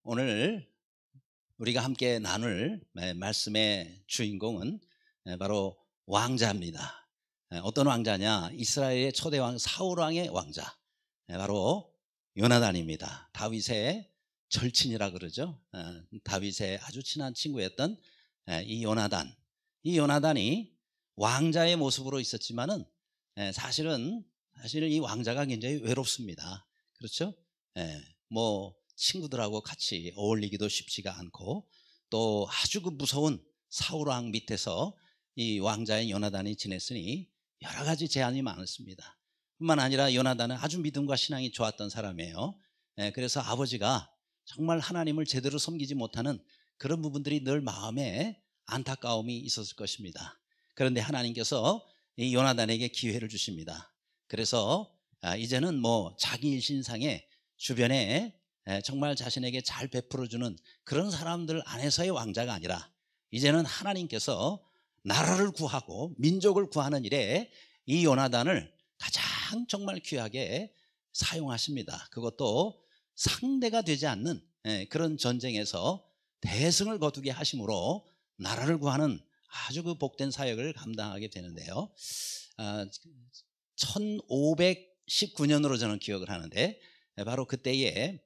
오늘 우리가 함께 나눌 말씀의 주인공은 바로 왕자입니다. 어떤 왕자냐? 이스라엘의 초대 왕 사울 왕의 왕자, 바로 요나단입니다. 다윗의 절친이라 그러죠. 다윗의 아주 친한 친구였던 이 요나단. 이 요나단이 왕자의 모습으로 있었지만은 사실은 이 왕자가 굉장히 외롭습니다. 그렇죠? 뭐 친구들하고 같이 어울리기도 쉽지가 않고, 또 아주 그 무서운 사울 왕 밑에서 이 왕자인 요나단이 지냈으니 여러 가지 제한이 많았습니다. 뿐만 아니라 요나단은 아주 믿음과 신앙이 좋았던 사람이에요. 그래서 아버지가 정말 하나님을 제대로 섬기지 못하는 그런 부분들이 늘 마음에 안타까움이 있었을 것입니다. 그런데 하나님께서 이 요나단에게 기회를 주십니다. 그래서 이제는 뭐 자기 일신상에 주변에 정말 자신에게 잘 베풀어주는 그런 사람들 안에서의 왕자가 아니라, 이제는 하나님께서 나라를 구하고 민족을 구하는 일에 이 요나단을 가장 정말 귀하게 사용하십니다. 그것도 상대가 되지 않는 그런 전쟁에서 대승을 거두게 하심으로 나라를 구하는 아주 그 복된 사역을 감당하게 되는데요. 1519년으로 저는 기억을 하는데, 바로 그때에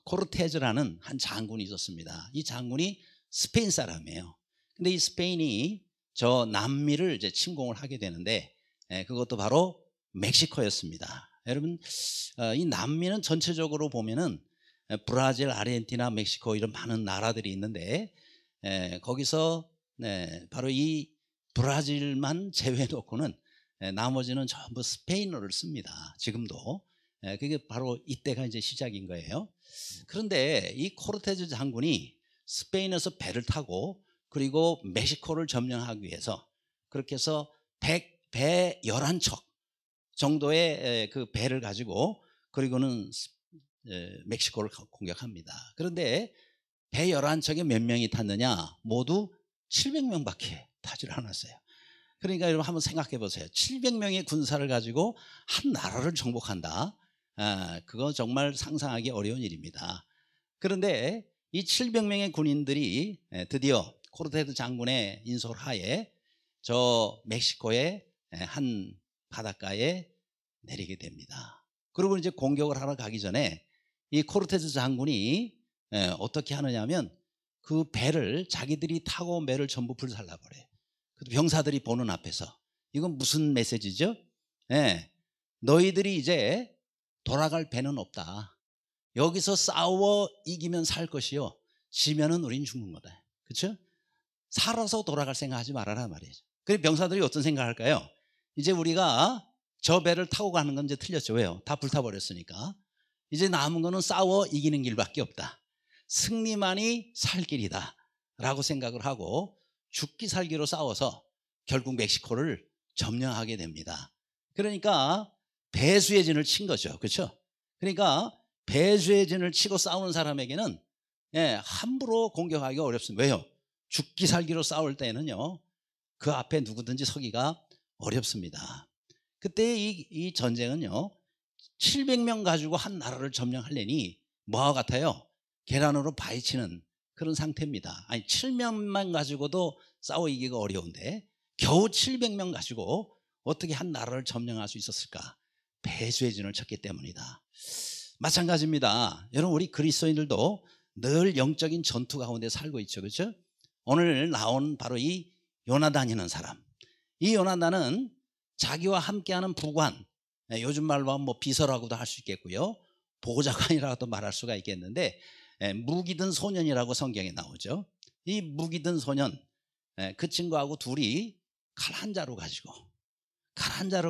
코르테즈라는 한 장군이 있었습니다. 이 장군이 스페인 사람이에요. 근데 이 스페인이 저 남미를 이제 침공을 하게 되는데, 그것도 바로 멕시코였습니다. 여러분, 이 남미는 전체적으로 보면은 브라질, 아르헨티나, 멕시코 이런 많은 나라들이 있는데, 거기서 바로 이 브라질만 제외해놓고는 나머지는 전부 스페인어를 씁니다. 지금도. 그게 바로 이때가 이제 시작인 거예요. 그런데 이 코르테즈 장군이 스페인에서 배를 타고, 그리고 멕시코를 점령하기 위해서 그렇게 해서 배 11척 정도의 그 배를 가지고, 그리고는 멕시코를 공격합니다. 그런데 배 11척에 몇 명이 탔느냐? 모두 700명밖에 타질 않았어요. 그러니까 여러분 한번 생각해 보세요. 700명의 군사를 가지고 한 나라를 정복한다. 그거 정말 상상하기 어려운 일입니다. 그런데 이 700명의 군인들이 드디어 코르테즈 장군의 인솔하에 저 멕시코의 한 바닷가에 내리게 됩니다. 그리고 이제 공격을 하러 가기 전에 이 코르테즈 장군이 어떻게 하느냐면, 그 배를 자기들이 타고 온 배를 전부 불살라버려요. 병사들이 보는 앞에서. 이건 무슨 메시지죠? 너희들이 이제 돌아갈 배는 없다. 여기서 싸워 이기면 살 것이요, 지면은 우린 죽는 거다. 그렇죠? 살아서 돌아갈 생각하지 말아라 말이죠. 그래서 병사들이 어떤 생각할까요? 이제 우리가 저 배를 타고 가는 건 이제 틀렸죠. 왜요? 다 불타버렸으니까. 이제 남은 거는 싸워 이기는 길밖에 없다. 승리만이 살 길이다 라고 생각을 하고 죽기 살기로 싸워서 결국 멕시코를 점령하게 됩니다. 그러니까 배수의 진을 친 거죠. 그렇죠? 그러니까 배수의 진을 치고 싸우는 사람에게는 함부로 공격하기가 어렵습니다. 왜요? 죽기 살기로 싸울 때는요, 그 앞에 누구든지 서기가 어렵습니다. 그때 이 전쟁은요, 700명 가지고 한 나라를 점령하려니 뭐와 같아요? 계란으로 바위치는 그런 상태입니다. 아니, 7명만 가지고도 싸워 이기기가 어려운데 겨우 700명 가지고 어떻게 한 나라를 점령할 수 있었을까? 배수의 진을 쳤기 때문이다. 마찬가지입니다. 여러분, 우리 그리스도인들도 늘 영적인 전투 가운데 살고 있죠. 그렇죠? 오늘 나온 바로 이 요나단이라는 사람. 이 요나단은 자기와 함께하는 부관, 요즘 말로 하면 뭐 비서라고도 할 수 있겠고요, 보좌관이라고도 말할 수가 있겠는데, 무기 든 소년이라고 성경에 나오죠. 이 무기 든 소년, 그 친구하고 둘이 칼 한 자루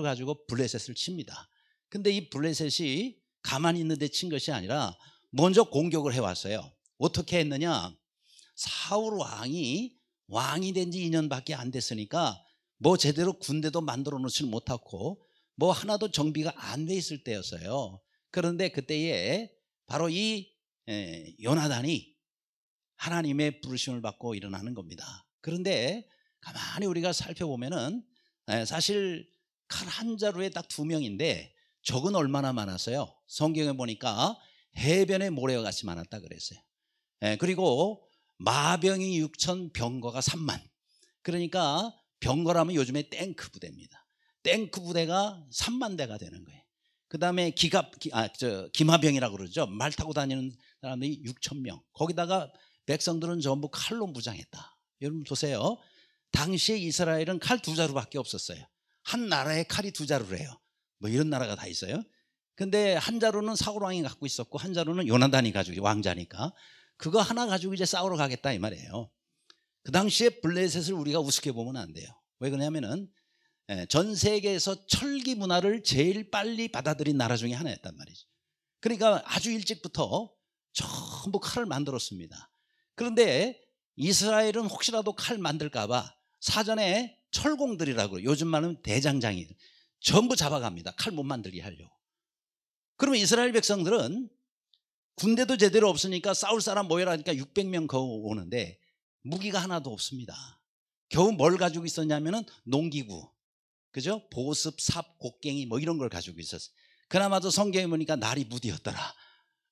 가지고 블레셋을 칩니다. 근데 이 블레셋이 가만히 있는데 친 것이 아니라 먼저 공격을 해왔어요. 어떻게 했느냐? 사울 왕이 된 지 2년밖에 안 됐으니까 뭐 제대로 군대도 만들어 놓지 못하고 뭐 하나도 정비가 안 돼 있을 때였어요. 그런데 그때에 바로 이 요나단이 하나님의 부르심을 받고 일어나는 겁니다. 그런데 가만히 우리가 살펴보면은 사실 칼 한 자루에 딱 2명인데 적은 얼마나 많았어요? 성경에 보니까 해변의 모래와 같이 많았다 그랬어요. 그리고 마병이 6천, 병거가 3만. 그러니까 병거라면 요즘에 탱크 부대입니다. 탱크 부대가 3만 대가 되는 거예요. 그 다음에 기마병이라고 그러죠. 말 타고 다니는 사람들이 6천 명. 거기다가 백성들은 전부 칼로 무장했다. 여러분 보세요. 당시에 이스라엘은 칼 2자루밖에 없었어요. 한 나라에 칼이 2자루래요. 뭐 이런 나라가 다 있어요. 근데 한 자루는 사울왕이 갖고 있었고 한 자루는 요나단이 가지고, 왕자니까 그거 하나 가지고 이제 싸우러 가겠다 이 말이에요. 그 당시에 블레셋을 우리가 우습게 보면 안 돼요. 왜 그러냐면은 전 세계에서 철기 문화를 제일 빨리 받아들인 나라 중에 하나였단 말이죠. 그러니까 아주 일찍부터 전부 칼을 만들었습니다. 그런데 이스라엘은 혹시라도 칼 만들까 봐 사전에 철공들이라고, 요즘 말하면 대장장이 전부 잡아갑니다. 칼 못 만들게 하려고. 그러면 이스라엘 백성들은 군대도 제대로 없으니까 싸울 사람 모여라니까 600명 겨우 오는데 무기가 하나도 없습니다. 겨우 뭘 가지고 있었냐면은 농기구, 그죠? 보습, 삽, 곡괭이 뭐 이런 걸 가지고 있었어요. 그나마도 성경에 보니까 날이 무디였더라.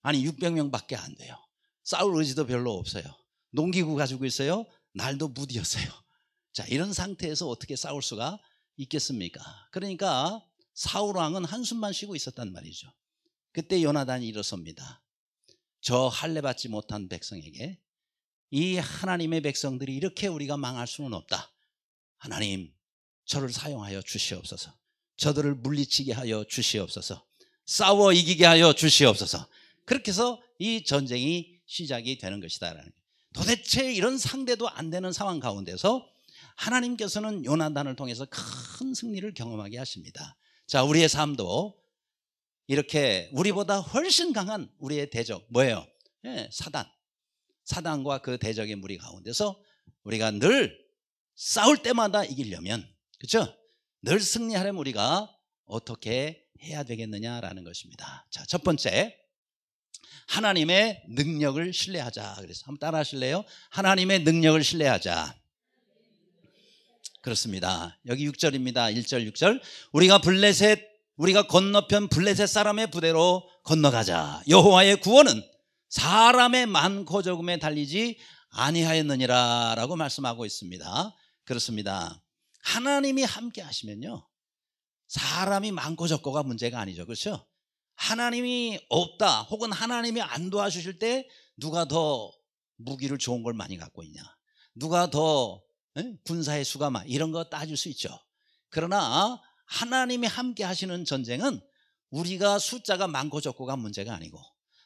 아니 600명밖에 안 돼요. 싸울 의지도 별로 없어요. 농기구 가지고 있어요. 날도 무디였어요. 자, 이런 상태에서 어떻게 싸울 수가 있겠습니까? 그러니까 사울왕은 한숨만 쉬고 있었단 말이죠. 그때 요나단이 일어섭니다. 저 할례 받지 못한 백성에게 이 하나님의 백성들이 이렇게 우리가 망할 수는 없다. 하나님, 저를 사용하여 주시옵소서. 저들을 물리치게 하여 주시옵소서. 싸워 이기게 하여 주시옵소서. 그렇게 해서 이 전쟁이 시작이 되는 것이다. 도대체 이런 상대도 안 되는 상황 가운데서 하나님께서는 요나단을 통해서 큰 승리를 경험하게 하십니다. 자, 우리의 삶도 이렇게 우리보다 훨씬 강한 우리의 대적, 뭐예요? 사단과 그 대적의 무리 가운데서 우리가 늘 싸울 때마다 이기려면, 그렇죠? 늘 승리하려면 우리가 어떻게 해야 되겠느냐라는 것입니다. 자, 첫 번째, 하나님의 능력을 신뢰하자. 그래서 한번 따라 하실래요? 하나님의 능력을 신뢰하자. 그렇습니다. 여기 6절입니다. 1절 6절. 우리가 건너편 블레셋 사람의 부대로 건너가자. 여호와의 구원은 사람의 많고 적음에 달리지 아니하였느니라 라고 말씀하고 있습니다. 그렇습니다. 하나님이 함께 하시면요, 사람이 많고 적고가 문제가 아니죠. 그렇죠? 하나님이 없다 혹은 하나님이 안 도와주실 때 누가 더 무기를 좋은 걸 많이 갖고 있냐, 누가 더 군사의 수가 많아, 이런 거 따질 수 있죠. 그러나 하나님이 함께 하시는 전쟁은 우리가 숫자가 많고 적고가 문제가 아니고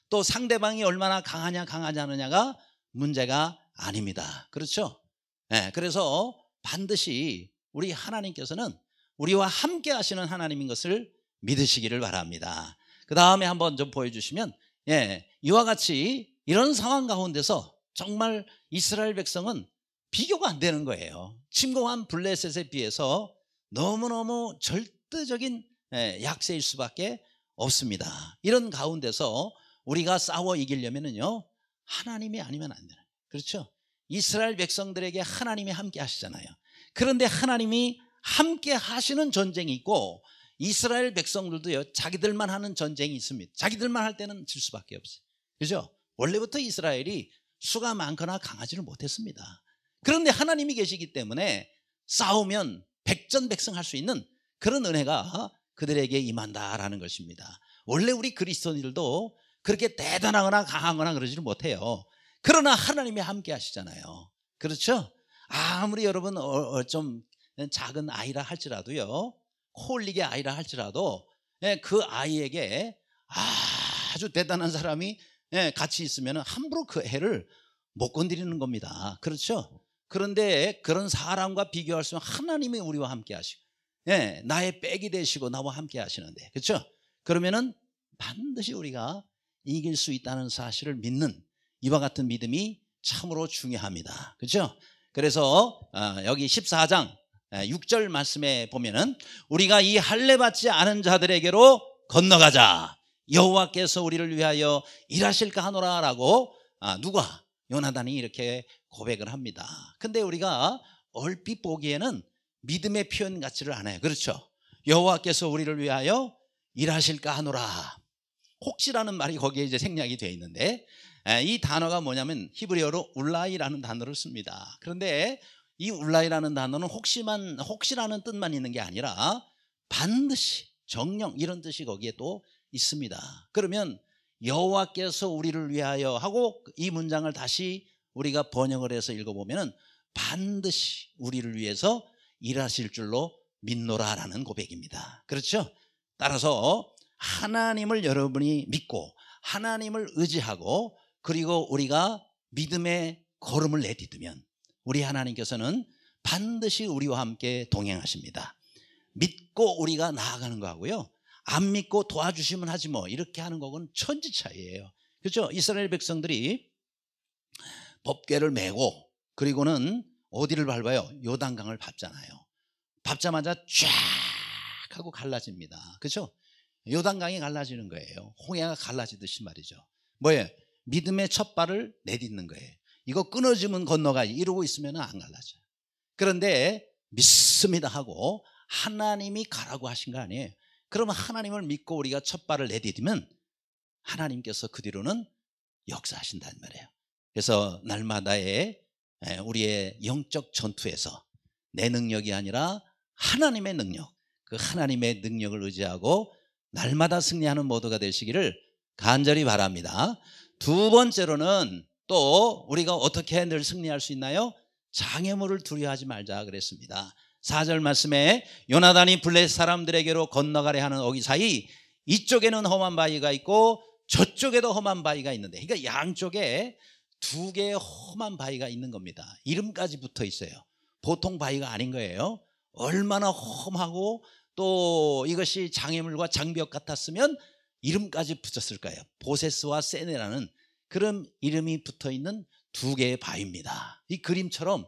또 상대방이 얼마나 강하냐 강하지 않느냐가 문제가 아닙니다. 그렇죠? 그래서 반드시 우리 하나님께서는 우리와 함께 하시는 하나님인 것을 믿으시기를 바랍니다. 그 다음에 한번 좀 보여주시면, 이와 같이 이런 상황 가운데서 정말 이스라엘 백성은 비교가 안 되는 거예요. 침공한 블레셋에 비해서 너무너무 절대적인 약세일 수밖에 없습니다. 이런 가운데서 우리가 싸워 이기려면요, 하나님이 아니면 안 되는 거예요. 그렇죠? 이스라엘 백성들에게 하나님이 함께 하시잖아요. 그런데 하나님이 함께 하시는 전쟁이 있고 이스라엘 백성들도요, 자기들만 하는 전쟁이 있습니다. 자기들만 할 때는 질 수밖에 없어요. 그죠? 원래부터 이스라엘이 수가 많거나 강하지를 못했습니다. 그런데 하나님이 계시기 때문에 싸우면 백전백승 할 수 있는 그런 은혜가 그들에게 임한다라는 것입니다. 원래 우리 그리스도인들도 그렇게 대단하거나 강하거나 그러지를 못해요. 그러나 하나님이 함께 하시잖아요. 그렇죠? 아무리 여러분 좀 작은 아이라 할지라도요, 코 흘리게 아이라 할지라도 그 아이에게 아주 대단한 사람이 같이 있으면 함부로 그 애를 못 건드리는 겁니다. 그렇죠? 그런데 그런 사람과 비교할 수 있으면 하나님이 우리와 함께 하시고 나의 백이 되시고 나와 함께 하시는데, 그렇죠? 그러면은 반드시 우리가 이길 수 있다는 사실을 믿는 이와 같은 믿음이 참으로 중요합니다. 그렇죠? 그래서 여기 14장 6절 말씀에 보면은 우리가 이 할례 받지 않은 자들에게로 건너가자. 여호와께서 우리를 위하여 일하실까 하노라라고 누가? 요나단이 이렇게 고백을 합니다. 근데 우리가 얼핏 보기에는 믿음의 표현 같지를 않아요. 그렇죠? 여호와께서 우리를 위하여 일하실까 하노라. 혹시라는 말이 거기에 이제 생략이 되어 있는데, 이 단어가 뭐냐면 히브리어로 울라이라는 단어를 씁니다. 그런데 이 울라이라는 단어는 혹시라는 뜻만 있는 게 아니라 반드시, 정령, 이런 뜻이 거기에 또 있습니다. 그러면 여호와께서 우리를 위하여 하고 이 문장을 다시 우리가 번역을 해서 읽어보면 반드시 우리를 위해서 일하실 줄로 믿노라라는 고백입니다. 그렇죠? 따라서 하나님을 여러분이 믿고 하나님을 의지하고 그리고 우리가 믿음의 걸음을 내딛으면 우리 하나님께서는 반드시 우리와 함께 동행하십니다. 믿고 우리가 나아가는 거하고요, 안 믿고 도와주시면 하지 뭐 이렇게 하는 거는 천지 차이예요. 그렇죠? 이스라엘 백성들이 법궤를 메고 그리고는 어디를 밟아요? 요단강을 밟잖아요. 밟자마자 쫙 하고 갈라집니다. 그렇죠? 요단강이 갈라지는 거예요. 홍해가 갈라지듯이 말이죠. 뭐예요? 믿음의 첫 발을 내딛는 거예요. 이거 끊어지면 건너가지 이러고 있으면 안 갈라져요. 그런데 믿습니다 하고 하나님이 가라고 하신 거 아니에요. 그러면 하나님을 믿고 우리가 첫 발을 내딛으면 하나님께서 그 뒤로는 역사하신다는 말이에요. 그래서 날마다의 우리의 영적 전투에서 내 능력이 아니라 하나님의 능력, 그 하나님의 능력을 의지하고 날마다 승리하는 모두가 되시기를 간절히 바랍니다. 두 번째로는 또 우리가 어떻게 늘 승리할 수 있나요? 장애물을 두려워하지 말자 그랬습니다. 4절 말씀에 요나단이 블레셋 사람들에게로 건너가려 하는 어기 사이 이쪽에는 험한 바위가 있고 저쪽에도 험한 바위가 있는데, 그러니까 양쪽에 두 개의 험한 바위가 있는 겁니다. 이름까지 붙어 있어요. 보통 바위가 아닌 거예요. 얼마나 험하고 또 이것이 장애물과 장벽 같았으면 이름까지 붙였을까요? 보세스와 세네라는 그런 이름이 붙어 있는 두 개의 바위입니다. 이 그림처럼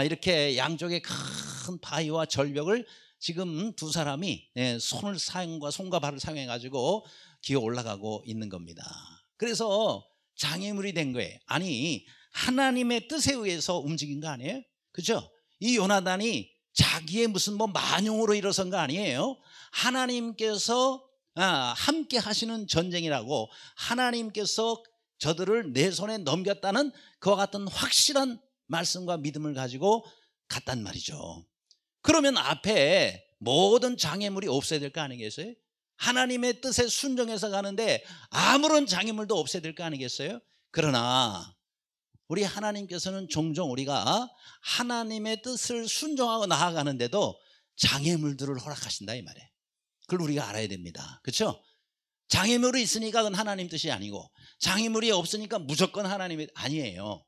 이렇게 양쪽에 큰 바위와 절벽을 지금 두 사람이 손과 발을 사용해 가지고 기어 올라가고 있는 겁니다. 그래서 장애물이 된 거예요. 아니, 하나님의 뜻에 의해서 움직인 거 아니에요? 그렇죠? 이 요나단이 자기의 무슨 만용으로 일어선 거 아니에요. 하나님께서 함께 하시는 전쟁이라고, 하나님께서 저들을 내 손에 넘겼다는 그와 같은 확실한 말씀과 믿음을 가지고 갔단 말이죠. 그러면 앞에 모든 장애물이 없어야 될 거 아니겠어요? 하나님의 뜻에 순종해서 가는데 아무런 장애물도 없어야 될 거 아니겠어요? 그러나 우리 하나님께서는 종종 우리가 하나님의 뜻을 순종하고 나아가는데도 장애물들을 허락하신다 이 말이에요. 그걸 우리가 알아야 됩니다. 그렇죠? 장애물이 있으니까 그건 하나님 뜻이 아니고, 장애물이 없으니까 무조건 하나님의 아니에요.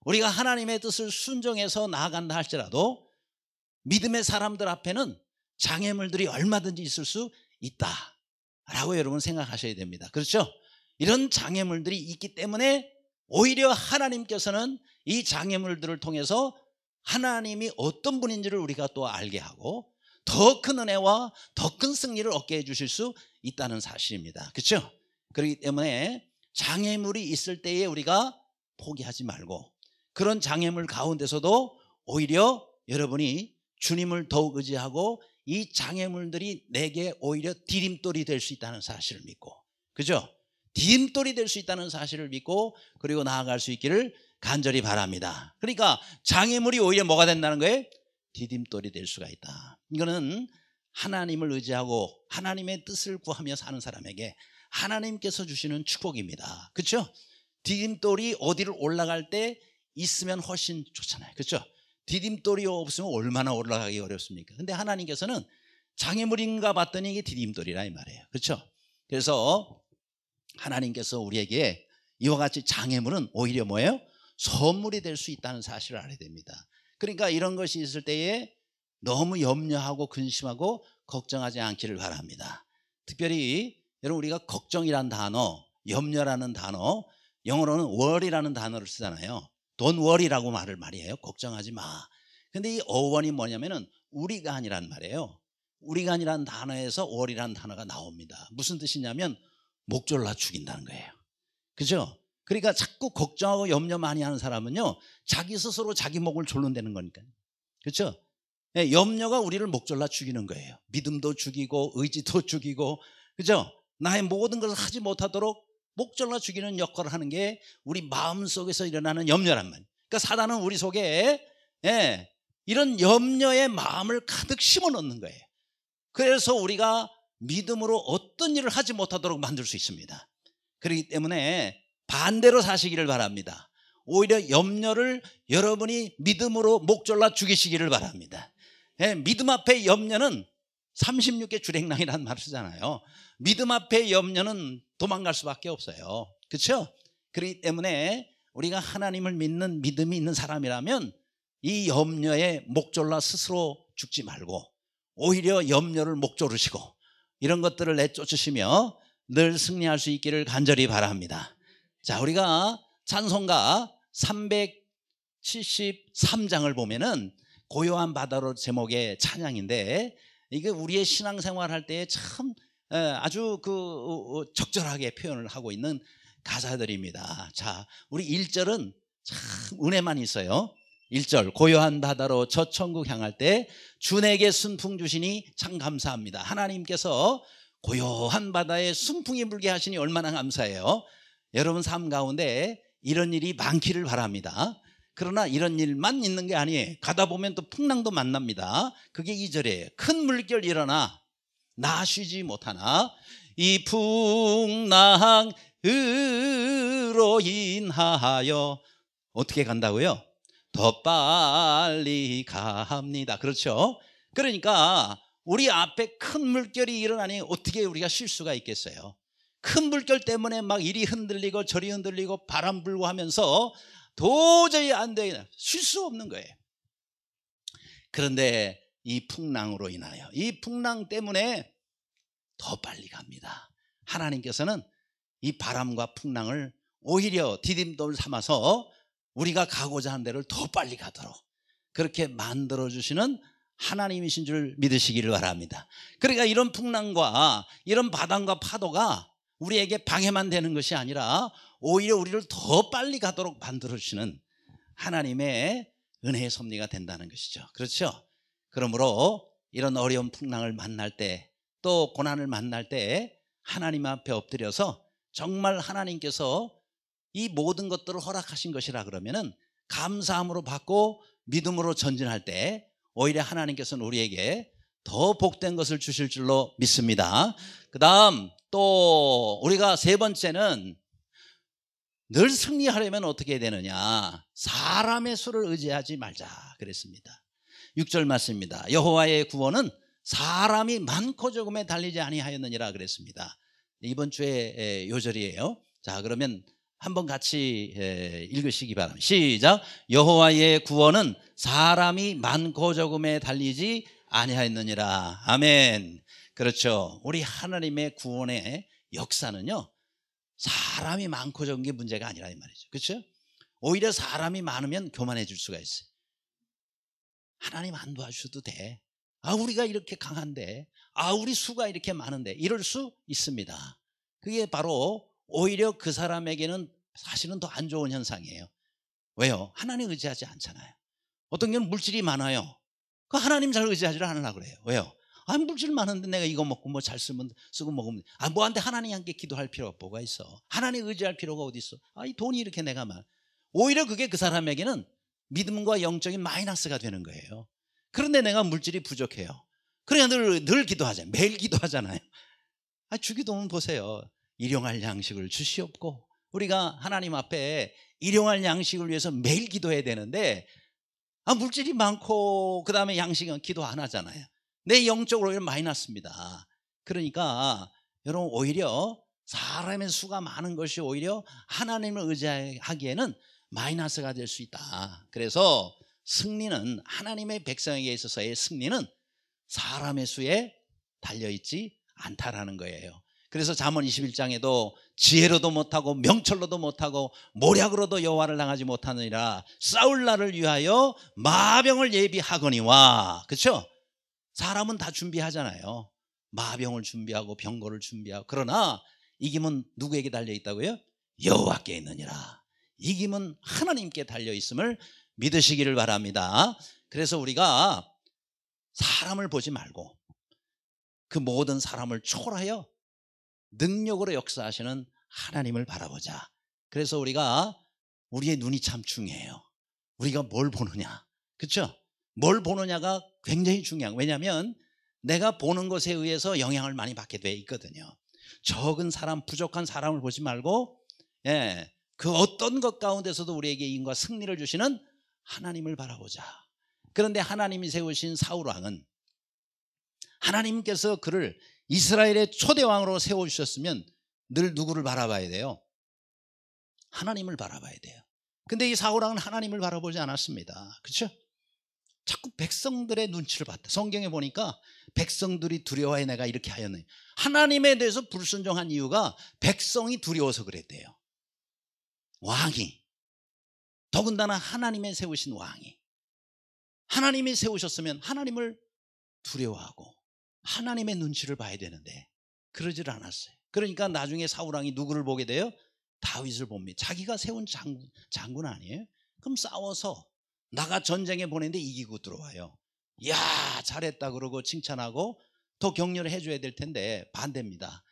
우리가 하나님의 뜻을 순종해서 나아간다 할지라도 믿음의 사람들 앞에는 장애물들이 얼마든지 있을 수 있다라고 여러분 생각하셔야 됩니다. 그렇죠? 이런 장애물들이 있기 때문에 오히려 하나님께서는 이 장애물들을 통해서 하나님이 어떤 분인지를 우리가 또 알게 하고 더 큰 은혜와 더 큰 승리를 얻게 해주실 수 있다는 사실입니다. 그렇죠? 그렇기 때문에 장애물이 있을 때에 우리가 포기하지 말고, 그런 장애물 가운데서도 오히려 여러분이 주님을 더욱 의지하고 이 장애물들이 내게 오히려 디딤돌이 될 수 있다는 사실을 믿고, 그죠? 디딤돌이 될 수 있다는 사실을 믿고 그리고 나아갈 수 있기를 간절히 바랍니다. 그러니까 장애물이 오히려 뭐가 된다는 거예요? 디딤돌이 될 수가 있다. 이거는 하나님을 의지하고 하나님의 뜻을 구하며 사는 사람에게 하나님께서 주시는 축복입니다. 그렇죠? 디딤돌이 어디를 올라갈 때 있으면 훨씬 좋잖아요. 그렇죠? 디딤돌이 없으면 얼마나 올라가기 어렵습니까? 근데 하나님께서는 장애물인가 봤더니 이게 디딤돌이라 이 말이에요. 그렇죠? 그래서 하나님께서 우리에게 이와 같이 장애물은 오히려 뭐예요? 선물이 될 수 있다는 사실을 알아야 됩니다. 그러니까 이런 것이 있을 때에 너무 염려하고 근심하고 걱정하지 않기를 바랍니다. 특별히 여러분, 우리가 걱정이란 단어, 염려라는 단어, 영어로는 worry라는 단어를 쓰잖아요. Don't worry라고 말이에요. 걱정하지 마. 근데 이 어원이 뭐냐면은 우리가 아니란 말이에요. 우리가 아니란 단어에서 worry라는 단어가 나옵니다. 무슨 뜻이냐면 목졸라 죽인다는 거예요. 그죠? 그러니까 자꾸 걱정하고 염려 많이 하는 사람은요, 자기 스스로 자기 목을 졸른다는 거니까요. 그렇죠? 염려가 우리를 목졸라 죽이는 거예요. 믿음도 죽이고 의지도 죽이고, 그죠? 나의 모든 것을 하지 못하도록 목졸라 죽이는 역할을 하는 게 우리 마음속에서 일어나는 염려란 말이에요. 그러니까 사단은 우리 속에 이런 염려의 마음을 가득 심어 놓는 거예요. 그래서 우리가 믿음으로 어떤 일을 하지 못하도록 만들 수 있습니다. 그렇기 때문에 반대로 사시기를 바랍니다. 오히려 염려를 여러분이 믿음으로 목졸라 죽이시기를 바랍니다. 믿음 앞에 염려는 36개 주랭랑이라는 말을 쓰잖아요. 믿음 앞에 염려는 도망갈 수밖에 없어요. 그렇죠? 그렇기 때문에 우리가 하나님을 믿는 믿음이 있는 사람이라면 이 염려에 목졸라 스스로 죽지 말고 오히려 염려를 목조르시고 이런 것들을 내쫓으시며 늘 승리할 수 있기를 간절히 바랍니다. 자, 우리가 찬송가 373장을 보면은 고요한 바다로 제목의 찬양인데 이게 우리의 신앙생활 할 때 참 아주 적절하게 표현을 하고 있는 가사들입니다. 자, 우리 1절은 참 은혜만 있어요. 1절 고요한 바다로 저 천국 향할 때 주 내게 순풍 주시니 참 감사합니다. 하나님께서 고요한 바다에 순풍이 불게 하시니 얼마나 감사해요. 여러분 삶 가운데 이런 일이 많기를 바랍니다. 그러나 이런 일만 있는 게 아니에요. 가다 보면 또 풍랑도 만납니다. 그게 2절이에요. 큰 물결 일어나 나 쉬지 못하나 이 풍랑으로 인하여 어떻게 간다고요? 더 빨리 갑니다. 그렇죠? 그러니까 우리 앞에 큰 물결이 일어나니 어떻게 우리가 쉴 수가 있겠어요? 큰 물결 때문에 막 이리 흔들리고 저리 흔들리고 바람 불고 하면서 도저히 안 돼. 쉴 수 없는 거예요. 그런데 이 풍랑으로 인하여 이 풍랑 때문에 더 빨리 갑니다. 하나님께서는 이 바람과 풍랑을 오히려 디딤돌 삼아서 우리가 가고자 하는 데를 더 빨리 가도록 그렇게 만들어주시는 하나님이신 줄 믿으시기를 바랍니다. 그러니까 이런 풍랑과 이런 바람과 파도가 우리에게 방해만 되는 것이 아니라 오히려 우리를 더 빨리 가도록 만들어주시는 하나님의 은혜의 섭리가 된다는 것이죠. 그렇죠? 그러므로 이런 어려운 풍랑을 만날 때 또 고난을 만날 때 하나님 앞에 엎드려서 정말 하나님께서 이 모든 것들을 허락하신 것이라 그러면은 감사함으로 받고 믿음으로 전진할 때 오히려 하나님께서는 우리에게 더 복된 것을 주실 줄로 믿습니다. 그 다음 또 우리가 세 번째는 늘 승리하려면 어떻게 되느냐, 사람의 수를 의지하지 말자 그랬습니다. 6절 말씀입니다. 여호와의 구원은 사람이 많고 적음에 달리지 아니하였느니라 그랬습니다. 이번 주에 요절이에요. 자, 그러면 한번 같이 읽으시기 바랍니다. 시작. 여호와의 구원은 사람이 많고 적음에 달리지 아니하였느니라. 아멘. 그렇죠. 우리 하나님의 구원의 역사는요, 사람이 많고 적은 게 문제가 아니라 이 말이죠. 그렇죠? 오히려 사람이 많으면 교만해질 수가 있어요. 하나님 안 도와주셔도 돼. 우리가 이렇게 강한데, 우리 수가 이렇게 많은데, 이럴 수 있습니다. 그게 바로 오히려 그 사람에게는 사실은 더 안 좋은 현상이에요. 왜요? 하나님 의지하지 않잖아요. 어떤 경우는 물질이 많아요. 그 하나님 잘 의지하지를 않으려고 그래요. 왜요? 물질 많은데 내가 이거 먹고 뭐 잘 쓰면 쓰고 먹으면 뭐한테 하나님께 기도할 필요가 뭐가 있어? 하나님 의지할 필요가 어디 있어? 이 돈이 이렇게 내가 오히려 그게 그 사람에게는 믿음과 영적인 마이너스가 되는 거예요. 그런데 내가 물질이 부족해요. 그래야 늘 기도하잖아요. 매일 기도하잖아요. 주기도문 보세요. 일용할 양식을 주시옵고, 우리가 하나님 앞에 일용할 양식을 위해서 매일 기도해야 되는데 물질이 많고 그 다음에 양식은 기도 안 하잖아요. 내 영적으로 오히려 마이너스입니다. 그러니까 여러분, 오히려 사람의 수가 많은 것이 오히려 하나님을 의지하기에는 마이너스가 될 수 있다. 그래서 승리는, 하나님의 백성에게 있어서의 승리는 사람의 수에 달려있지 않다라는 거예요. 그래서 잠언 21장에도 지혜로도 못하고 명철로도 못하고 모략으로도 여호와를 당하지 못하느니라, 싸울 날을 위하여 마병을 예비하거니와. 그렇죠? 사람은 다 준비하잖아요. 마병을 준비하고 병거를 준비하고. 그러나 이김은 누구에게 달려있다고요? 여호와께 있느니라. 이김은 하나님께 달려있음을 믿으시기를 바랍니다. 그래서 우리가 사람을 보지 말고 그 모든 사람을 초월하여 능력으로 역사하시는 하나님을 바라보자. 그래서 우리의 눈이 참 중요해요. 우리가 뭘 보느냐, 그렇죠? 뭘 보느냐가 굉장히 중요한. 왜냐하면 내가 보는 것에 의해서 영향을 많이 받게 돼 있거든요. 적은 사람, 부족한 사람을 보지 말고, 그 어떤 것 가운데서도 우리에게 인과 승리를 주시는 하나님을 바라보자. 그런데 하나님이 세우신 사울 왕은, 하나님께서 그를 이스라엘의 초대 왕으로 세워주셨으면 늘 누구를 바라봐야 돼요? 하나님을 바라봐야 돼요. 근데 이 사울 왕은 하나님을 바라보지 않았습니다. 그렇죠? 자꾸 백성들의 눈치를 봤다. 성경에 보니까 백성들이 두려워해 내가 이렇게 하였네. 하나님에 대해서 불순종한 이유가 백성이 두려워서 그랬대요. 왕이, 더군다나 하나님의 세우신 왕이, 하나님이 세우셨으면 하나님을 두려워하고 하나님의 눈치를 봐야 되는데 그러질 않았어요. 그러니까 나중에 사울 왕이 누구를 보게 돼요? 다윗을 봅니다. 자기가 세운 장군 아니에요? 그럼 싸워서 나가 전쟁에 보냈는데 이기고 들어와요. 이야, 잘했다 그러고 칭찬하고 더 격려를 해줘야 될 텐데 반대입니다.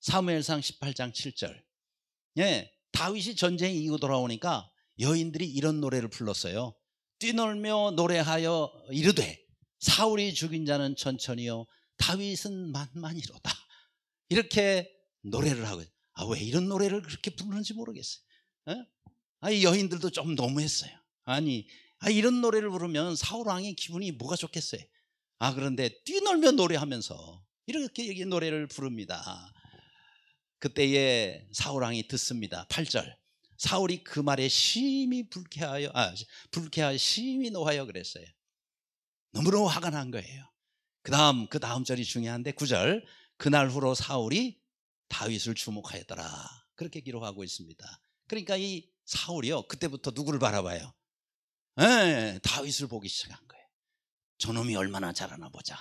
사무엘상 18장 7절. 다윗이 전쟁에 이기고 돌아오니까 여인들이 이런 노래를 불렀어요. 뛰놀며 노래하여 이르되 사울이 죽인 자는 천천히요 다윗은 만만이로다. 이렇게 노래를 하고, 왜 이런 노래를 그렇게 부르는지 모르겠어요. 이 여인들도 좀 너무했어요. 이런 노래를 부르면 사울 왕의 기분이 뭐가 좋겠어요. 그런데 뛰놀며 노래하면서 이렇게 노래를 부릅니다. 그때에 사울 왕이 듣습니다. 8절. 사울이 그 말에 심히 불쾌하여 심히 노하여 그랬어요. 너무너무 화가 난 거예요. 그 다음 절이 중요한데 9절. 그날 후로 사울이 다윗을 주목하였더라. 그렇게 기록하고 있습니다. 그러니까 이 사울이요, 그때부터 누구를 바라봐요? 다윗을 보기 시작한 거예요. 저놈이 얼마나 잘하나 보자.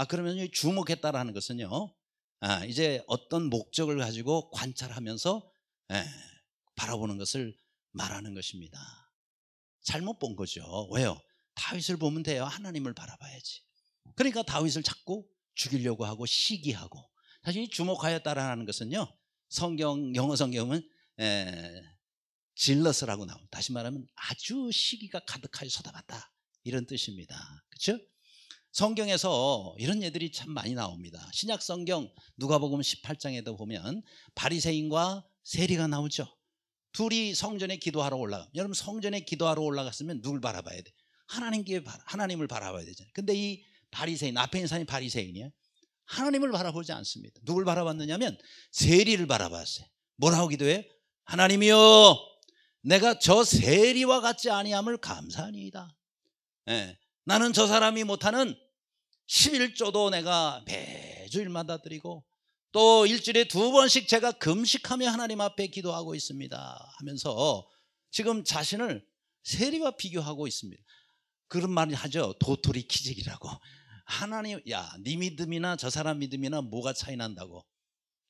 그러면 주목했다라는 것은요, 이제 어떤 목적을 가지고 관찰하면서 바라보는 것을 말하는 것입니다. 잘못 본 거죠. 왜요? 다윗을 보면 돼요. 하나님을 바라봐야지. 그러니까 다윗을 자꾸 죽이려고 하고 시기하고. 사실 주목하였다라는 것은요, 영어 성경은 질러스라고 나옵니다. 다시 말하면 아주 시기가 가득하여 쏟아봤다, 이런 뜻입니다. 그렇죠? 성경에서 이런 예들이 참 많이 나옵니다. 신약 성경 누가복음 18장에도 보면 바리새인과 세리가 나오죠. 둘이 성전에 기도하러 올라가. 여러분, 성전에 기도하러 올라갔으면 누굴 바라봐야 돼? 하나님을 바라봐야 되잖아요. 근데 이 바리새인, 앞에 있는 사람이 바리새인이에요. 하나님을 바라보지 않습니다. 누굴 바라봤느냐면 세리를 바라봤어요. 뭐라고 기도해요? 하나님이여, 내가 저 세리와 같지 아니함을 감사하니이다. 나는 저 사람이 못하는 11조도 내가 매주일마다 드리고 또 일주일에 2번씩 제가 금식하며 하나님 앞에 기도하고 있습니다 하면서 지금 자신을 세리와 비교하고 있습니다. 그런 말을 하죠. 도토리 키재기라고. 하나님, 네 믿음이나 저 사람 믿음이나 뭐가 차이 난다고.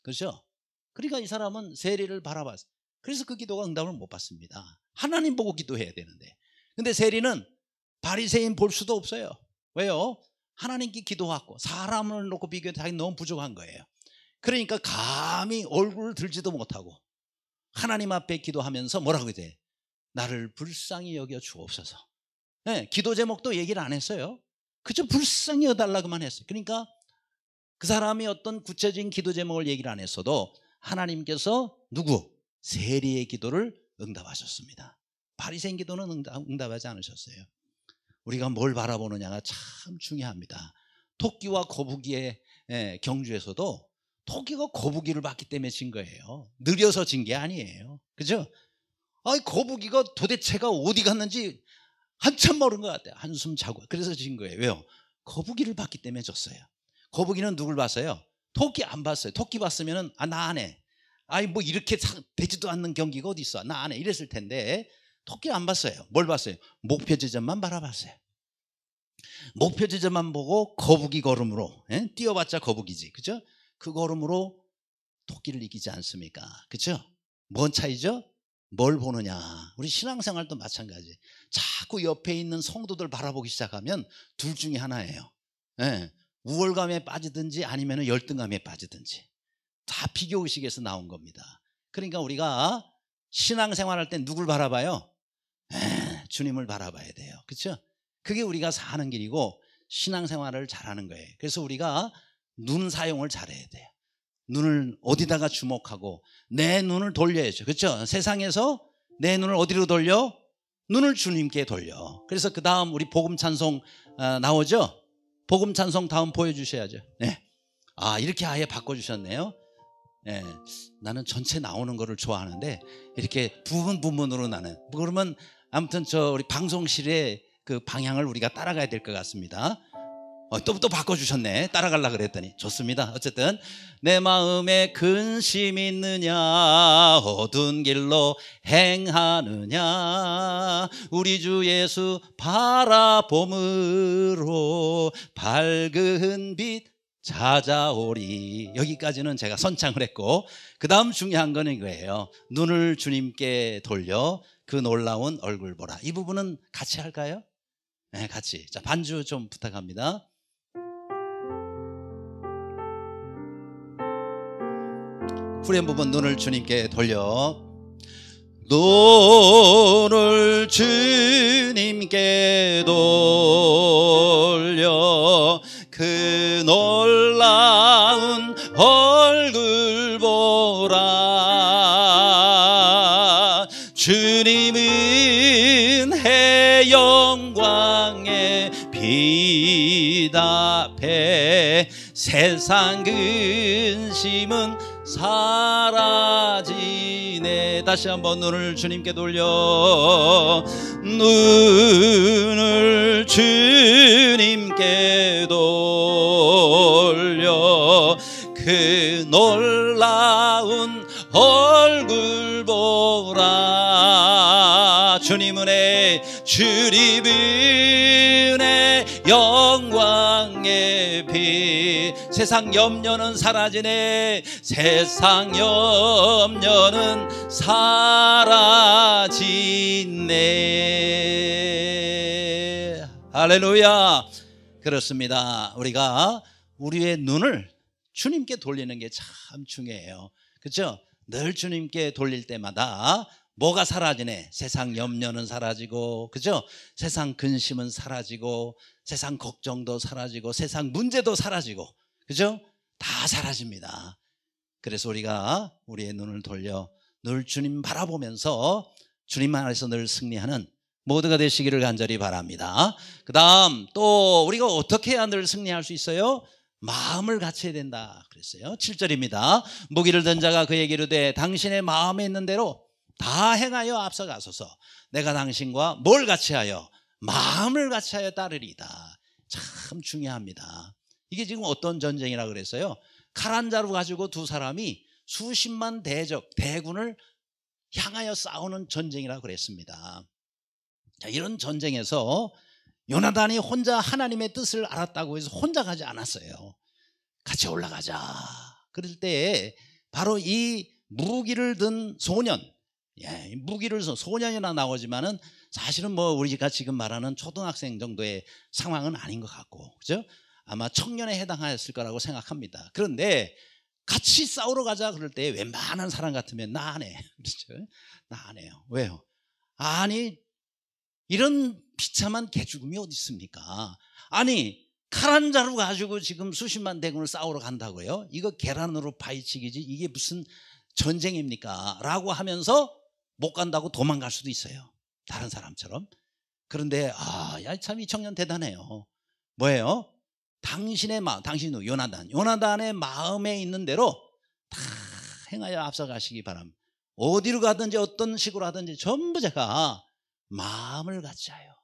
그렇죠? 그러니까 이 사람은 세리를 바라봤어요. 그래서 그 기도가 응답을 못 받습니다. 하나님 보고 기도해야 되는데. 근데 세리는 바리새인 볼 수도 없어요. 왜요? 하나님께 기도하고 사람을 놓고 비교해도 자기 너무 부족한 거예요. 그러니까 감히 얼굴을 들지도 못하고 하나님 앞에 기도하면서 뭐라고 돼? 나를 불쌍히 여겨 주옵소서. 기도 제목도 얘기를 안 했어요. 그저 불쌍히 여달라고만 했어요. 그러니까 그 사람이 어떤 구체적인 기도 제목을 얘기를 안 했어도 하나님께서 세리의 기도를 응답하셨습니다. 바리새인 기도는 응답하지 않으셨어요. 우리가 뭘 바라보느냐가 참 중요합니다. 토끼와 거북이의 경주에서도 토끼가 거북이를 봤기 때문에 진 거예요. 느려서 진 게 아니에요. 그죠? 거북이가 도대체가 어디 갔는지 한참 모른 것 같아요. 한숨 자고. 그래서 진 거예요. 왜요? 거북이를 봤기 때문에 졌어요. 거북이는 누굴 봤어요? 토끼 안 봤어요. 토끼 봤으면은 나 안 해. 뭐 이렇게 되지도 않는 경기가 어디 있어? 나 안 해. 이랬을 텐데 토끼 안 봤어요. 뭘 봤어요? 목표 지점만 바라봤어요. 목표 지점만 보고 거북이 걸음으로, 뛰어봤자 거북이지, 그죠? 그 걸음으로 토끼를 이기지 않습니까? 그죠? 뭔 차이죠? 뭘 보느냐. 우리 신앙생활도 마찬가지. 자꾸 옆에 있는 성도들 바라보기 시작하면 둘 중에 하나예요. 우월감에 빠지든지 아니면 열등감에 빠지든지. 다 비교의식에서 나온 겁니다. 그러니까 우리가 신앙생활할 때 누굴 바라봐요? 주님을 바라봐야 돼요. 그렇죠? 그게 우리가 사는 길이고 신앙생활을 잘하는 거예요. 그래서 우리가 눈 사용을 잘해야 돼요. 눈을 어디다가 주목하고 내 눈을 돌려야죠. 그렇죠? 세상에서 내 눈을 어디로 돌려? 눈을 주님께 돌려. 그래서 그 다음 우리 복음 찬송 나오죠? 복음 찬송 다음 보여주셔야죠. 네. 이렇게 아예 바꿔주셨네요. 네. 나는 전체 나오는 거를 좋아하는데 이렇게 부분으로 나는. 그러면 아무튼 우리 방송실의 그 방향을 우리가 따라가야 될 것 같습니다. 또 바꿔주셨네. 따라가려고 그랬더니. 좋습니다. 어쨌든 내 마음에 근심 있느냐 어두운 길로 행하느냐 우리 주 예수 바라봄으로 밝은 빛 찾아오리. 여기까지는 제가 선창을 했고 그 다음 중요한 거는 이거예요. 눈을 주님께 돌려 그 놀라운 얼굴 보라. 이 부분은 같이 할까요? 네, 같이. 자, 반주 좀 부탁합니다. 후렴 부분 눈을 주님께 돌려 눈을 주님께 돌려 그 놀라운 얼굴 보라 주님은 해 영광의 빛 앞에 세상 근심은 사라지네. 다시 한번 눈을 주님께 돌려 눈을 주님께 돌려 그 놀라운 얼굴 보라 주님은의 영광의 빛 세상 염려는 사라지네. 세상 염려는 사라지네. 할렐루야. 그렇습니다. 우리가 우리의 눈을 주님께 돌리는 게 참 중요해요. 그렇죠? 늘 주님께 돌릴 때마다 뭐가 사라지네? 세상 염려는 사라지고, 그죠? 세상 근심은 사라지고, 세상 걱정도 사라지고, 세상 문제도 사라지고, 그죠? 다 사라집니다. 그래서 우리가 우리의 눈을 돌려 늘 주님 바라보면서 주님 안에서 늘 승리하는 모두가 되시기를 간절히 바랍니다. 그 다음 또 우리가 어떻게 해야 늘 승리할 수 있어요? 마음을 갖춰야 된다 그랬어요. 7절입니다. 무기를 든 자가 그에게 이르되 당신의 마음에 있는 대로 다 행하여 앞서가소서. 내가 당신과 뭘 같이 하여? 마음을 같이 하여 따르리이다. 참 중요합니다. 이게 지금 어떤 전쟁이라 그랬어요? 칼 한 자루 가지고 두 사람이 수십만 대군을 향하여 싸우는 전쟁이라 그랬습니다. 자, 이런 전쟁에서 요나단이 혼자 하나님의 뜻을 알았다고 해서 혼자 가지 않았어요. 같이 올라가자. 그럴 때 바로 이 무기를 든 소년, 무기를 든 소년이나 나오지만은 사실은 뭐 우리가 지금 말하는 초등학생 정도의 상황은 아닌 것 같고, 그죠? 아마 청년에 해당하였을 거라고 생각합니다. 그런데 같이 싸우러 가자 그럴 때 웬만한 사람 같으면 나 안 해. 그렇죠? 나 안 해요. 왜요? 아니, 이런 비참한 개죽음이 어디 있습니까? 아니, 칼 한 자루 가지고 지금 수십만 대군을 싸우러 간다고요? 이거 계란으로 파헤치기지 이게 무슨 전쟁입니까? 라고 하면서 못 간다고 도망갈 수도 있어요. 다른 사람처럼. 그런데 야, 참 이 청년 대단해요. 뭐예요? 당신의 마음, 당신은 요나단의 마음에 있는 대로 다 행하여 앞서가시기 바랍니다. 어디로 가든지 어떤 식으로 하든지 전부 제가 마음을 같이 하여,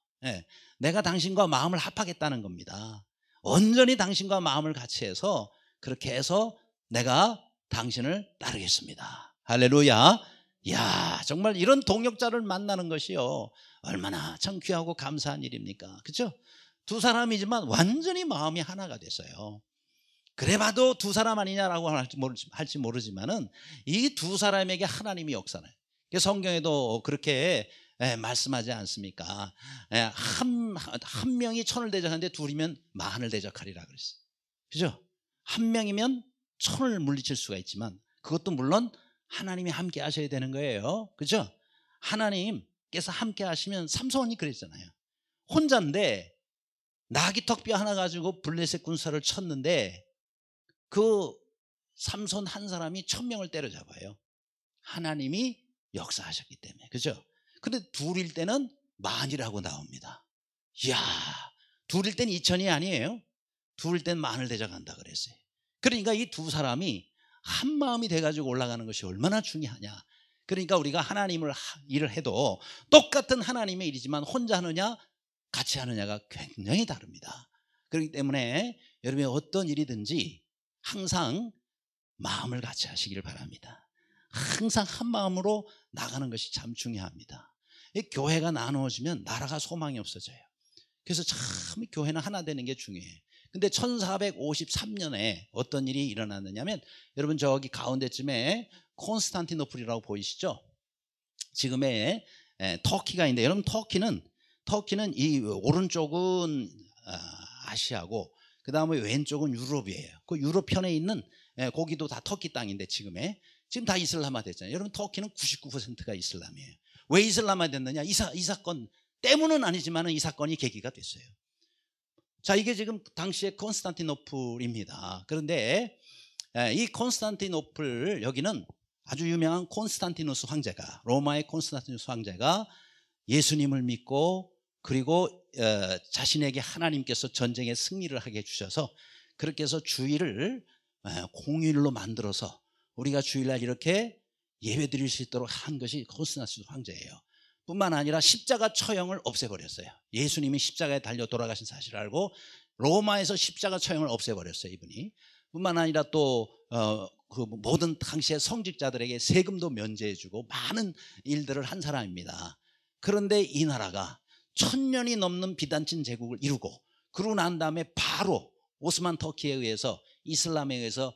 내가 당신과 마음을 합하겠다는 겁니다. 온전히 당신과 마음을 같이 해서 그렇게 해서 내가 당신을 따르겠습니다. 할렐루야. 이야, 정말 이런 동역자를 만나는 것이요, 얼마나 참 귀하고 감사한 일입니까? 그렇죠? 두 사람이지만 완전히 마음이 하나가 됐어요. 그래봐도 두 사람 아니냐라고 할지 모르지만은 이 두 사람에게 하나님이 역사해요. 성경에도 그렇게 말씀하지 않습니까? 한 명이 천을 대적하는데 둘이면 만을 대적하리라 그랬어요. 그죠? 한 명이면 천을 물리칠 수가 있지만 그것도 물론 하나님이 함께 하셔야 되는 거예요. 그죠? 하나님께서 함께 하시면 삼손이 그랬잖아요. 혼자인데 나귀턱뼈 하나 가지고 블레셋 군사를 쳤는데 그 삼손 한 사람이 1000명을 때려잡아요. 하나님이 역사하셨기 때문에. 그죠? 근데 둘일 때는 만이라고 나옵니다. 이야, 둘일 땐 2000이 아니에요. 둘일 땐 만을 대적한다 그랬어요. 그러니까 이 두 사람이 한 마음이 돼가지고 올라가는 것이 얼마나 중요하냐. 그러니까 우리가 하나님을 일을 해도 똑같은 하나님의 일이지만 혼자 하느냐 같이 하느냐가 굉장히 다릅니다. 그렇기 때문에 여러분이 어떤 일이든지 항상 마음을 같이 하시길 바랍니다. 항상 한 마음으로 나가는 것이 참 중요합니다. 이 교회가 나누어지면 나라가 소망이 없어져요. 그래서 참 교회는 하나 되는 게 중요해요. 근데 1453년에 어떤 일이 일어났느냐면 여러분 저기 가운데쯤에 콘스탄티노플이라고 보이시죠? 지금의 터키가 있는데 여러분 터키는 이 오른쪽은 아시아고 그 다음에 왼쪽은 유럽이에요. 그 유럽 편에 있는 거기도 다 터키 땅인데 지금 다 이슬람화 됐잖아요. 여러분 터키는 99%가 이슬람이에요. 왜 이슬람화 됐느냐? 이 사건 때문은 아니지만 이 사건이 계기가 됐어요. 자, 이게 지금 당시의 콘스탄티노플입니다. 그런데 이 콘스탄티노플 여기는 아주 유명한 콘스탄티누스 황제가 로마의 콘스탄티누스 황제가 예수님을 믿고 그리고 자신에게 하나님께서 전쟁에 승리를 하게 해주셔서 그렇게 해서 주일을 공휴일로 만들어서 우리가 주일날 이렇게 예배 드릴 수 있도록 한 것이 콘스탄티누스 황제예요. 뿐만 아니라 십자가 처형을 없애버렸어요. 예수님이 십자가에 달려 돌아가신 사실을 알고 로마에서 십자가 처형을 없애버렸어요. 이분이. 뿐만 아니라 또 그 모든 당시의 성직자들에게 세금도 면제해주고 많은 일들을 한 사람입니다. 그런데 이 나라가 1000년이 넘는 비단친 제국을 이루고 그러고 난 다음에 바로 오스만 터키에 의해서 이슬람에 의해서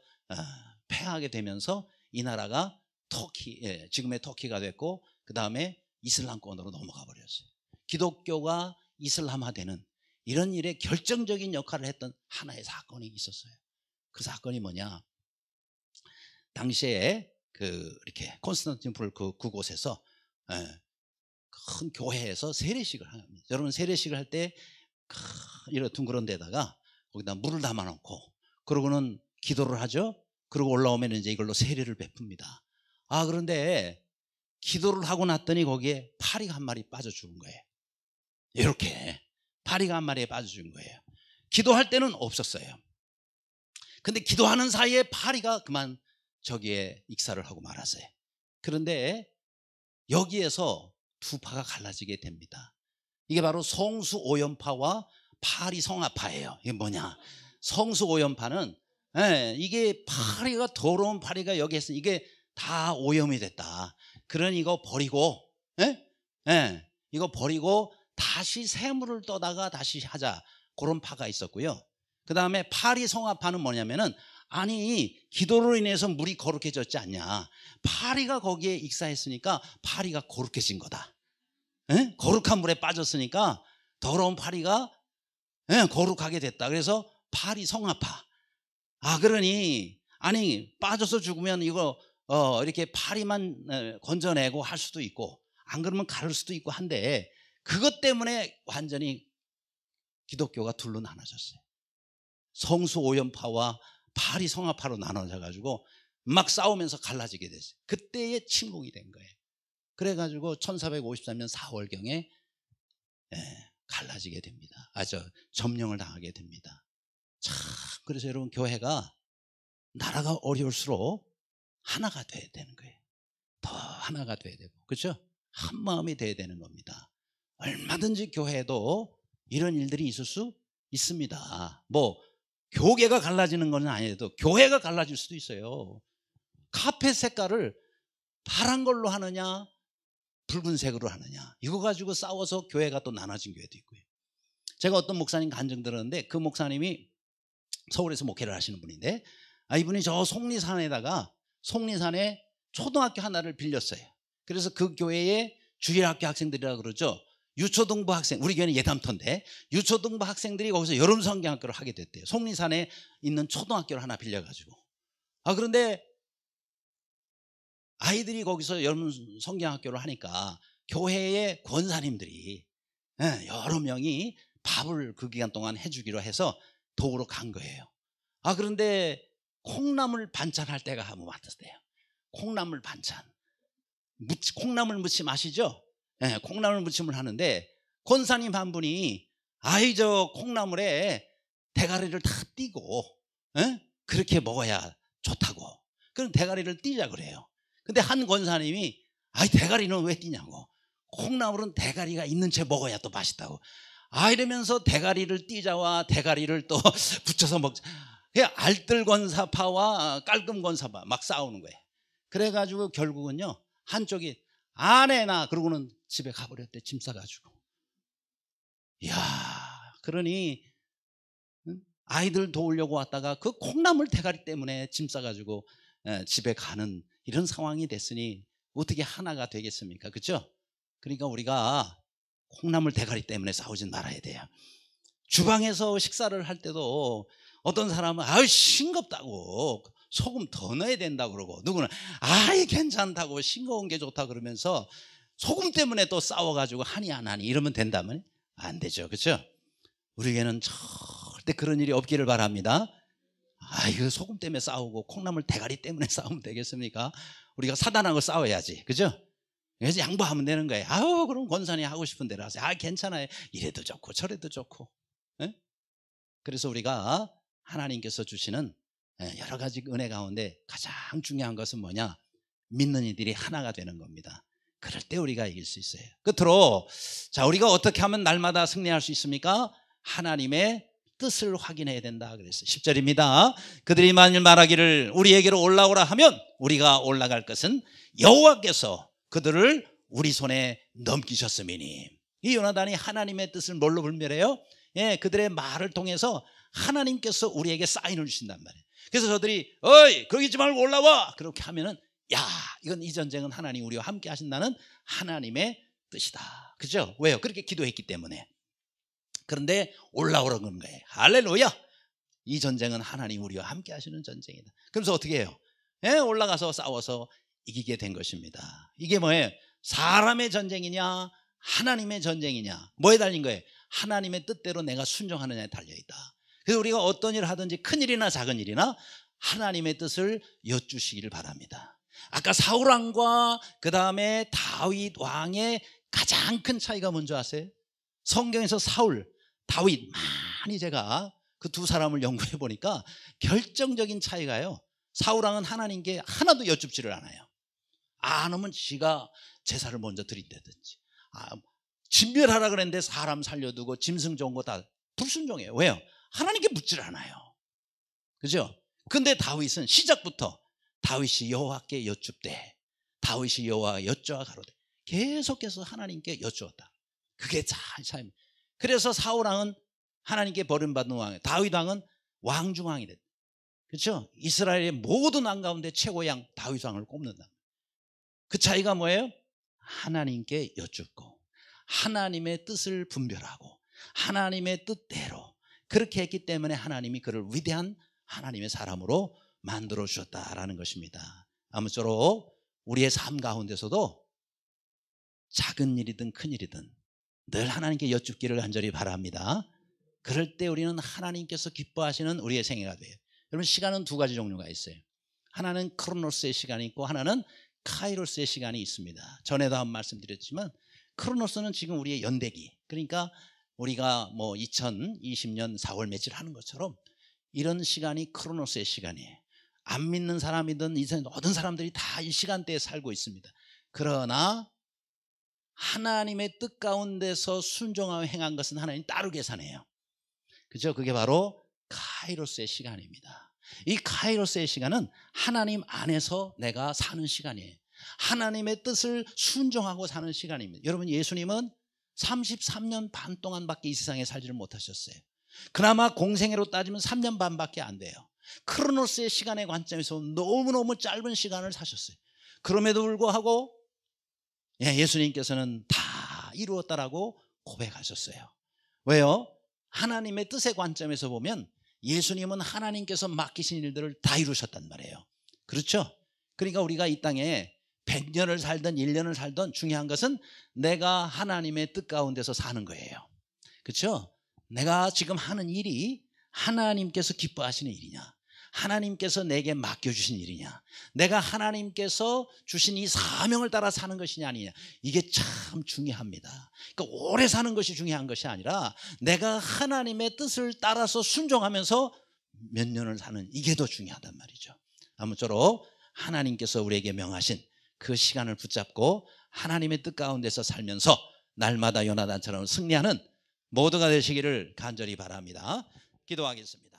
패하게 되면서 이 나라가 지금의 터키가 됐고 그 다음에 이슬람권으로 넘어가 버렸어요. 기독교가 이슬람화되는 이런 일에 결정적인 역할을 했던 하나의 사건이 있었어요. 그 사건이 뭐냐? 당시에 이렇게 콘스탄티노플 그곳에서 큰 교회에서 세례식을 합니다. 여러분 세례식을 할 때 이런 둥그런 데다가 거기다 물을 담아놓고 그러고는 기도를 하죠. 그러고 올라오면 이제 이걸로 세례를 베풉니다. 그런데 기도를 하고 났더니 거기에 파리가 한 마리 빠져 죽은 거예요. 이렇게 파리가 한 마리에 빠져 죽은 거예요. 기도할 때는 없었어요. 근데 기도하는 사이에 파리가 그만 저기에 익사를 하고 말았어요. 그런데 여기에서 두 파가 갈라지게 됩니다. 이게 바로 성수오염파와 파리 성화파예요. 이게 뭐냐? 성수오염파는 이게 파리가 더러운 파리가 여기 있으니 이게 다 오염이 됐다. 그러니 이거 버리고 이거 버리고 다시 새물을 떠다가 다시 하자. 그런 파가 있었고요. 그 다음에 파리 성화파는 뭐냐면은 아니 기도로 인해서 물이 거룩해졌지 않냐. 파리가 거기에 익사했으니까 파리가 거룩해진 거다. 거룩한 물에 빠졌으니까 더러운 파리가 거룩하게 됐다. 그래서 파리 성화파. 그러니 아니 빠져서 죽으면 이거 이렇게 파리만 건져내고 할 수도 있고 안 그러면 가를 수도 있고 한데 그것 때문에 완전히 기독교가 둘로 나눠졌어요. 성수오염파와 파리 성화파로 나눠져 가지고 막 싸우면서 갈라지게 됐어요. 그때의 침공이 된 거예요. 그래가지고 1453년 4월경에 갈라지게 됩니다. 점령을 당하게 됩니다. 참 그래서 여러분 교회가 나라가 어려울수록 하나가 돼야 되는 거예요. 더 하나가 돼야 되고 그렇죠? 한 마음이 돼야 되는 겁니다. 얼마든지 교회에도 이런 일들이 있을 수 있습니다. 뭐 교계가 갈라지는 건 아니어도 교회가 갈라질 수도 있어요. 카펫 색깔을 파란 걸로 하느냐 붉은색으로 하느냐 이거 가지고 싸워서 교회가 또 나눠진 교회도 있고요. 제가 어떤 목사님 간증 들었는데 그 목사님이 서울에서 목회를 하시는 분인데 이분이 저 속리산에 초등학교 하나를 빌렸어요. 그래서 그 교회에 주일학교 학생들이라고 그러죠. 유초등부 학생, 우리 교회는 예담터인데 유초등부 학생들이 거기서 여름 성경학교를 하게 됐대요. 속리산에 있는 초등학교를 하나 빌려가지고 그런데 아이들이 거기서 여러분 성경학교를 하니까 교회의 권사님들이 여러 명이 밥을 그 기간 동안 해주기로 해서 도우러 간 거예요. 그런데 콩나물 반찬 할 때가 한번 왔었대요. 콩나물 반찬. 콩나물 무침 아시죠? 콩나물 무침을 하는데 권사님 한 분이 저 콩나물에 대가리를 다 띄고 그렇게 먹어야 좋다고. 그럼 대가리를 띄자 그래요. 근데 한 권사님이 대가리는 왜 띄냐고. 콩나물은 대가리가 있는 채 먹어야 또 맛있다고. 이러면서 대가리를 띄자와 대가리를 또 붙여서 먹자. 알뜰 권사파와 깔끔 권사파 막 싸우는 거예요. 그래가지고 결국은요, 한쪽이 안 해 나 그러고는 집에 가버렸대. 짐 싸가지고. 이야, 그러니 아이들 도우려고 왔다가 그 콩나물 대가리 때문에 짐 싸가지고 집에 가는 이런 상황이 됐으니 어떻게 하나가 되겠습니까? 그렇죠? 그러니까 우리가 콩나물 대가리 때문에 싸우진 말아야 돼요. 주방에서 식사를 할 때도 어떤 사람은 싱겁다고 소금 더 넣어야 된다고 그러고, 누구는 괜찮다고 싱거운 게 좋다 그러면서 소금 때문에 또 싸워가지고 하니 안 하니 이러면 된다면 안 되죠. 그렇죠? 우리에게는 절대 그런 일이 없기를 바랍니다. 이거 소금 때문에 싸우고 콩나물 대가리 때문에 싸우면 되겠습니까? 우리가 사단하고 싸워야지. 그죠? 그래서 양보하면 되는 거예요. 그럼 권사님 하고 싶은 대로 하세요. 괜찮아요. 이래도 좋고 저래도 좋고. 그래서 우리가 하나님께서 주시는 여러 가지 은혜 가운데 가장 중요한 것은 뭐냐? 믿는 이들이 하나가 되는 겁니다. 그럴 때 우리가 이길 수 있어요. 끝으로 우리가 어떻게 하면 날마다 승리할 수 있습니까? 하나님의 뜻을 확인해야 된다 그랬어요. 10절입니다. 그들이 만일 말하기를 우리에게로 올라오라 하면 우리가 올라갈 것은 여호와께서 그들을 우리 손에 넘기셨음이니. 이 요나단이 하나님의 뜻을 뭘로 분별해요? 그들의 말을 통해서 하나님께서 우리에게 사인을 주신단 말이에요. 그래서 저들이 거기 있지 말고 올라와 그렇게 하면은 이건 이 전쟁은 하나님 우리와 함께 하신다는 하나님의 뜻이다. 그죠? 왜요? 그렇게 기도했기 때문에. 그런데 올라오라는 건 거예요. 할렐루야. 이 전쟁은 하나님 우리와 함께 하시는 전쟁이다. 그래서 어떻게 해요? 올라가서 싸워서 이기게 된 것입니다. 이게 뭐예요? 사람의 전쟁이냐 하나님의 전쟁이냐, 뭐에 달린 거예요? 하나님의 뜻대로 내가 순종하느냐에 달려있다. 그래서 우리가 어떤 일을 하든지 큰 일이나 작은 일이나 하나님의 뜻을 여쭈시기를 바랍니다. 아까 사울왕과 그 다음에 다윗 왕의 가장 큰 차이가 뭔지 아세요? 성경에서 사울, 다윗 많이 제가 그 두 사람을 연구해 보니까 결정적인 차이가요, 사울왕은 하나님께 하나도 여쭙지를 않아요. 안 오면 지가 제사를 먼저 드린다든지, 진멸하라 그랬는데 사람 살려두고 짐승 좋은 거 다 불순종해요. 왜요? 하나님께 묻지를 않아요. 그죠? 근데 다윗은 시작부터 다윗이 여호와께 여쭙되 다윗이 여호와가 여쭈어 가로되 계속해서 하나님께 여쭈었다. 그게 차이입니다. 그래서 사울왕은 하나님께 버림받은 왕이에요. 다윗왕은 왕중왕이 됐다. 그렇죠? 이스라엘의 모든 왕 가운데 최고의 왕 다윗왕을 꼽는다. 그 차이가 뭐예요? 하나님께 여쭙고 하나님의 뜻을 분별하고 하나님의 뜻대로 그렇게 했기 때문에 하나님이 그를 위대한 하나님의 사람으로 만들어 주셨다라는 것입니다. 아무쪼록 우리의 삶 가운데서도 작은 일이든 큰 일이든 늘 하나님께 여쭙기를 간절히 바랍니다. 그럴 때 우리는 하나님께서 기뻐하시는 우리의 생애가 돼요. 여러분, 시간은 두 가지 종류가 있어요. 하나는 크로노스의 시간이 있고 하나는 카이로스의 시간이 있습니다. 전에도 한 말씀 드렸지만 크로노스는 지금 우리의 연대기, 그러니까 우리가 뭐 2020년 4월 며칠 하는 것처럼 이런 시간이 크로노스의 시간이에요. 안 믿는 사람이든 이전 모든 사람들이 다 이 시간대에 살고 있습니다. 그러나 하나님의 뜻 가운데서 순종하며 행한 것은 하나님 따로 계산해요. 그죠? 그게 바로 카이로스의 시간입니다. 이 카이로스의 시간은 하나님 안에서 내가 사는 시간이에요. 하나님의 뜻을 순종하고 사는 시간입니다. 여러분, 예수님은 33년 반 동안밖에 이 세상에 살지를 못하셨어요. 그나마 공생애로 따지면 3년 반밖에 안 돼요. 크로노스의 시간의 관점에서 너무너무 짧은 시간을 사셨어요. 그럼에도 불구하고 예수님께서는 다 이루었다라고 고백하셨어요. 왜요? 하나님의 뜻의 관점에서 보면 예수님은 하나님께서 맡기신 일들을 다 이루셨단 말이에요. 그렇죠? 그러니까 우리가 이 땅에 100년을 살든 1년을 살든 중요한 것은 내가 하나님의 뜻 가운데서 사는 거예요. 그렇죠? 내가 지금 하는 일이 하나님께서 기뻐하시는 일이냐, 하나님께서 내게 맡겨주신 일이냐, 내가 하나님께서 주신 이 사명을 따라 사는 것이냐 아니냐, 이게 참 중요합니다. 그러니까 오래 사는 것이 중요한 것이 아니라 내가 하나님의 뜻을 따라서 순종하면서 몇 년을 사는, 이게 더 중요하단 말이죠. 아무쪼록 하나님께서 우리에게 명하신 그 시간을 붙잡고 하나님의 뜻 가운데서 살면서 날마다 요나단처럼 승리하는 모두가 되시기를 간절히 바랍니다. 기도하겠습니다.